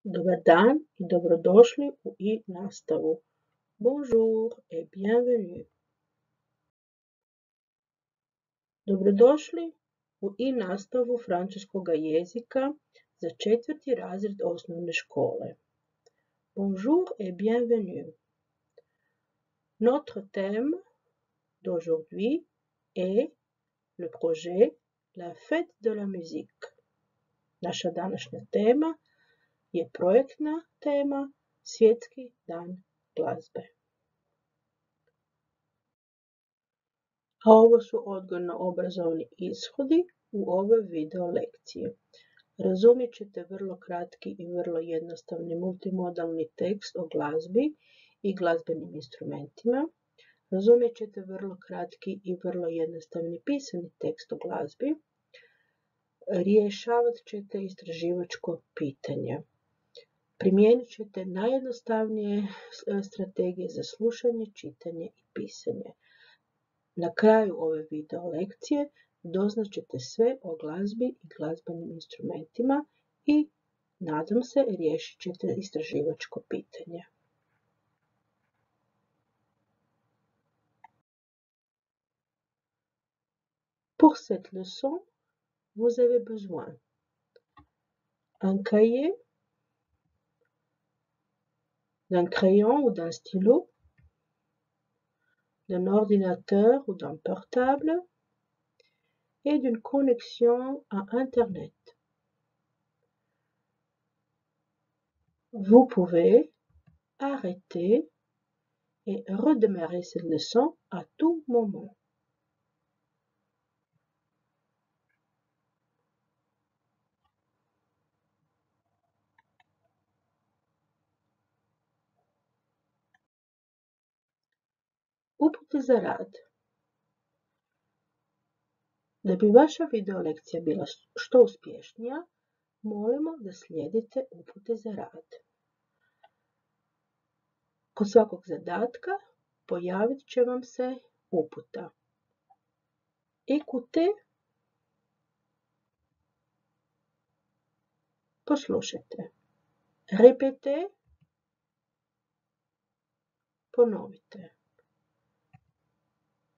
Dobar dan I dobrodošli u i-nastavu. Bonjour et bienvenue. Dobrodošli u i-nastavu francuskoga jezika za 4. razred osnovne škole. Bonjour et bienvenue. Notre thème d'aujourd'hui est le projet La fête de la musique. Naša današnja tema je projektna tema Svjetski dan glazbe. A ovo su odgojno-obrazovni ishodi u ovoj video lekciji. Razumjet ćete vrlo kratki I vrlo jednostavni multimodalni tekst o glazbi I glazbenim instrumentima. Razumjet ćete vrlo kratki I vrlo jednostavni pisani tekst o glazbi. Rješavat ćete istraživačko pitanje. Primijenit ćete najjednostavnije strategije za slušanje, čitanje I pisanje. Na kraju ove video lekcije doznaćete sve o glazbi I glazbenim instrumentima I, nadam se, riješit ćete istraživačko pitanje. Pour cette leçon, vous avez besoin un cahier, d'un crayon ou d'un stylo, d'un ordinateur ou d'un portable et d'une connexion à Internet. Vous pouvez arrêter et redémarrer cette leçon à tout moment. Upute za rad. Da bi vaša video lekcija bila što uspješnija, molimo da slijedite upute za rad. Kod svakog zadatka pojavit će vam se uputa. Écoutez, poslušajte. Répétez, ponovite.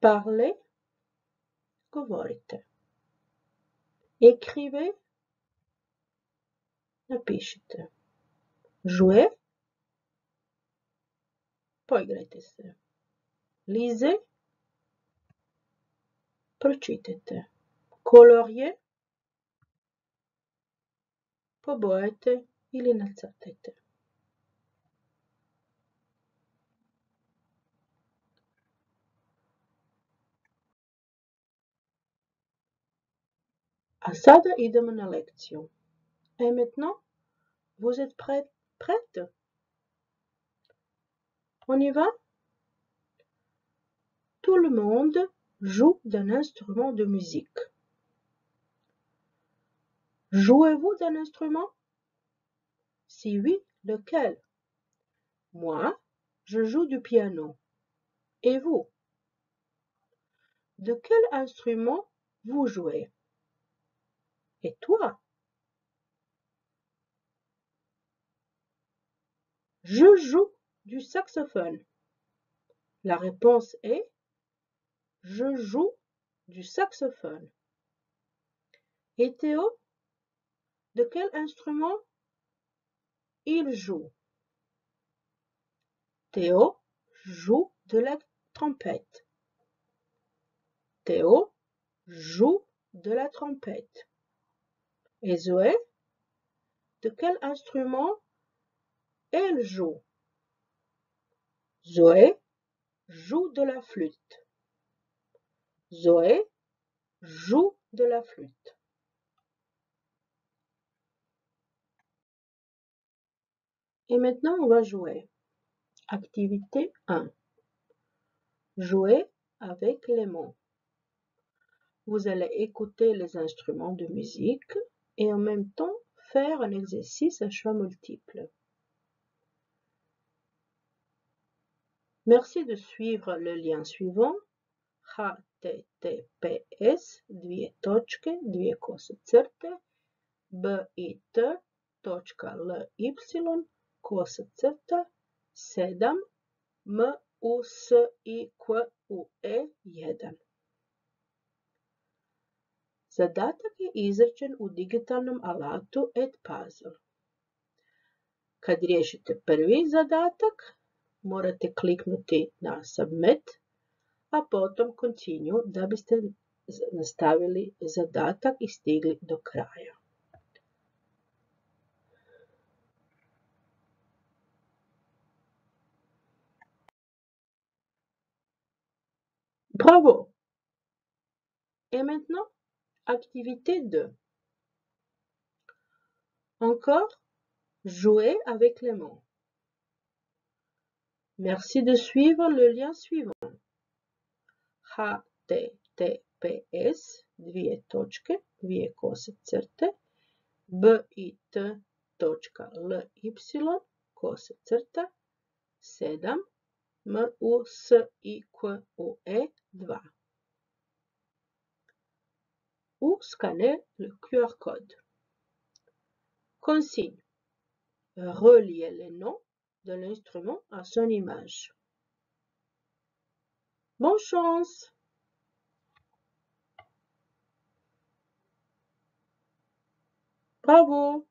Parlez, govorite. Écrivez, napišite. Jouez, poigrajte se. Lisez, pročitajte. Coloriez, pobojajte ili nacrtajte. A sada idemo na lekciju. Et maintenant, vous êtes prête? On y va? Tout le monde joue d'un instrument de musique. Jouez-vous d'un instrument? Si oui, lequel? Moi, je joue du piano. Et vous? De quel instrument vous jouez? Et toi? Je joue du saxophone. La réponse est je joue du saxophone. Et Théo? De quel instrument il joue? Théo joue de la trompette. Théo joue de la trompette. Et Zoé? De quel instrument elle joue? Zoé joue de la flûte. Zoé joue de la flûte. Et maintenant, on va jouer. Activité 1. Jouer avec les mots. Vous allez écouter les instruments de musique et en même temps faire un exercice à choix multiples. Merci de suivre le lien suivant https://bit ly kosa crta 7 MUSIQUE1. Zadatak je izrađen u digitalnom alatu Edpuzzle. Kad riješite prvi zadatak, morate kliknuti na Submit, a potom Continue da biste nastavili zadatak i stigli do kraja. Bravo! Et maintenant, activité 2. Encore, jouer avec les mots. Merci de suivre le lien suivant. https://bit.ly/7 MUSIQUE2 ou scanner le QR code. Consigne. Relier les noms de l'instrument à son image. Bonne chance! Bravo!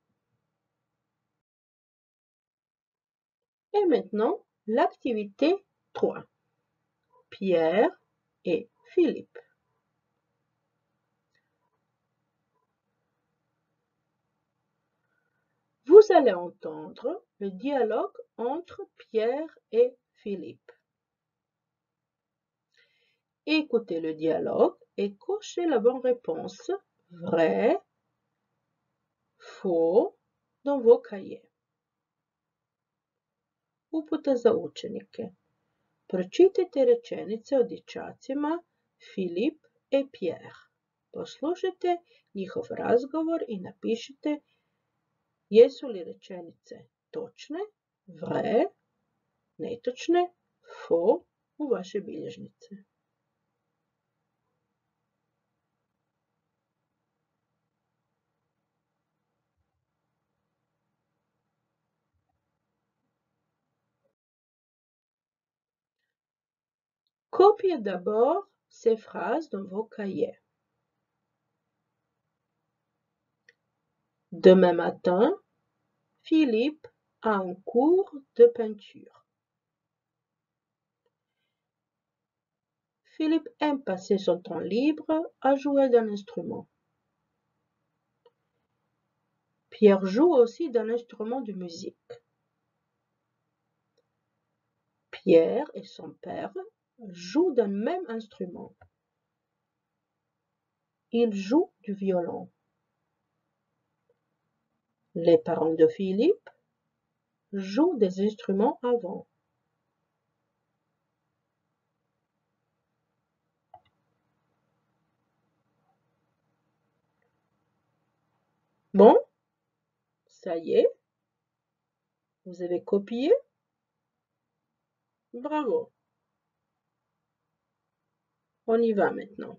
Et maintenant, l'activité 3. Pierre et Philippe. Vous allez entendre le dialogue entre Pierre et Philippe. Écoutez le dialogue et cochez la bonne réponse, vrai, faux, dans vos cahiers. Uputa za učenike. Pročitajte rečenice o dječacima Filip i Pierre. Poslušajte njihov razgovor i napišite jesu li rečenice točne, vrai, netočne, faux u vaše bilježnice. Copiez d'abord ces phrases dans vos cahiers. Demain matin, Philippe a un cours de peinture. Philippe aime passer son temps libre à jouer d'un instrument. Pierre joue aussi d'un instrument de musique. Pierre et son père jouent d'un même instrument. Ils jouent du violon. Les parents de Philippe jouent des instruments à vent. Bon, ça y est, vous avez copié? Bravo. On y va maintenant.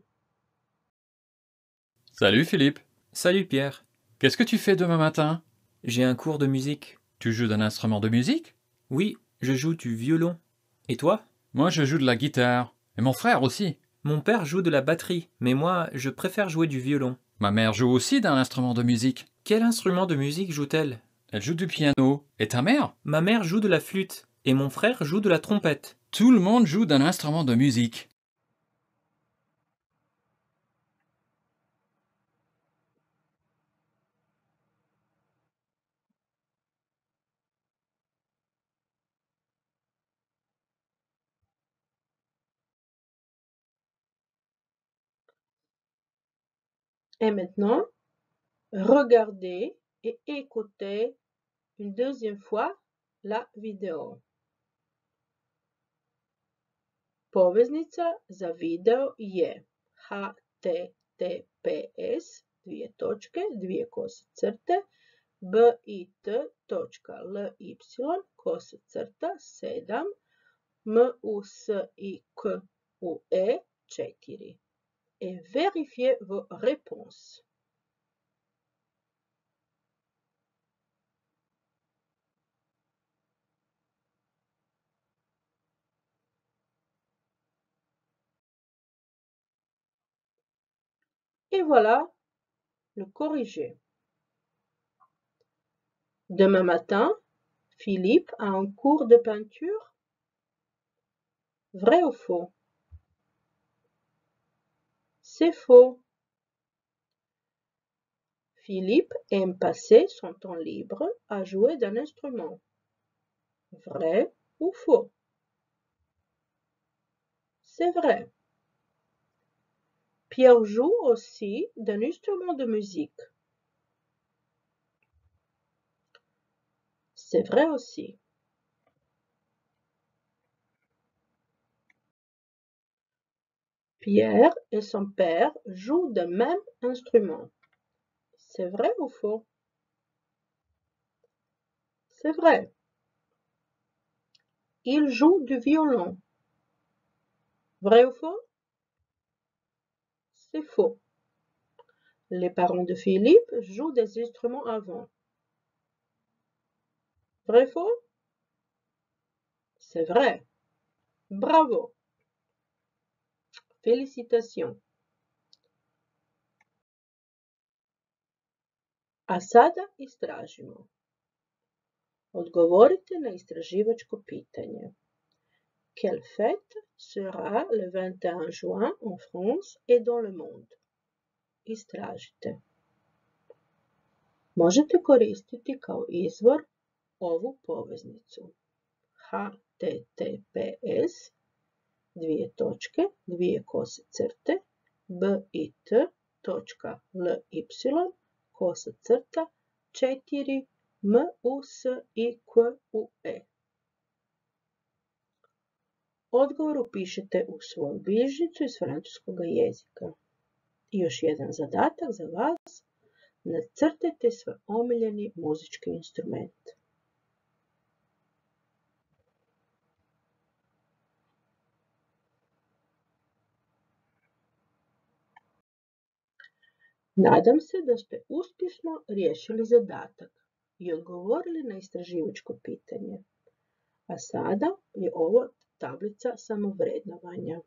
Salut Philippe. Salut Pierre. Qu'est-ce que tu fais demain matin? J'ai un cours de musique. Tu joues d'un instrument de musique? Oui, je joue du violon. Et toi? Moi, je joue de la guitare. Et mon frère aussi. Mon père joue de la batterie, mais moi, je préfère jouer du violon. Ma mère joue aussi d'un instrument de musique. Quel instrument de musique joue-t-elle? Elle joue du piano. Et ta mère? Ma mère joue de la flûte, et mon frère joue de la trompette. Tout le monde joue d'un instrument de musique. Et maintenant, regardez et écoutez une deuxième fois la vidéo. Poveznica za video je https://bit.ly/7 MUSIQUE4 et vérifiez vos réponses. Et voilà le corrigé. Demain matin, Philippe a un cours de peinture. Vrai ou faux? C'est faux. Philippe aime passer son temps libre à jouer d'un instrument. Vrai ou faux? C'est vrai. Pierre joue aussi d'un instrument de musique. C'est vrai aussi. Pierre et son père jouent d'un même instrument. C'est vrai ou faux? C'est vrai. Il joue du violon. Vrai ou faux? C'est faux. Les parents de Philippe jouent des instruments à vent. Vrai ou faux? C'est vrai. Bravo. Félicitations. A sada istražimo. Odgovorite na istraživačko pitanje. Quelle fête sera le 21 juin en France et dans le monde? Istražite. Možete koristiti kao izvor ovu poveznicu https://bit.ly/4 Odgovor upišite u svoju bilježnicu iz francuskog jezika. I još jedan zadatak za vas. Nacrtajte svoj omiljeni muzički instrument. Nadam se da ste uspješno riješili zadatak i odgovorili na istraživačko pitanje. A sada je ovo tablica samovrednovanja.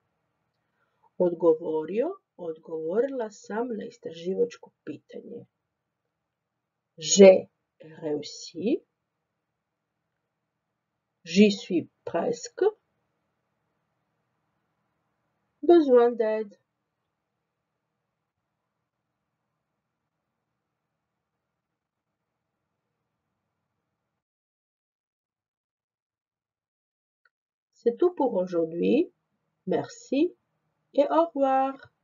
Odgovorila sam na istraživačko pitanje. J'ai réussi. J'y suis presque. Besoin d'aide. C'est tout pour aujourd'hui. Merci et au revoir.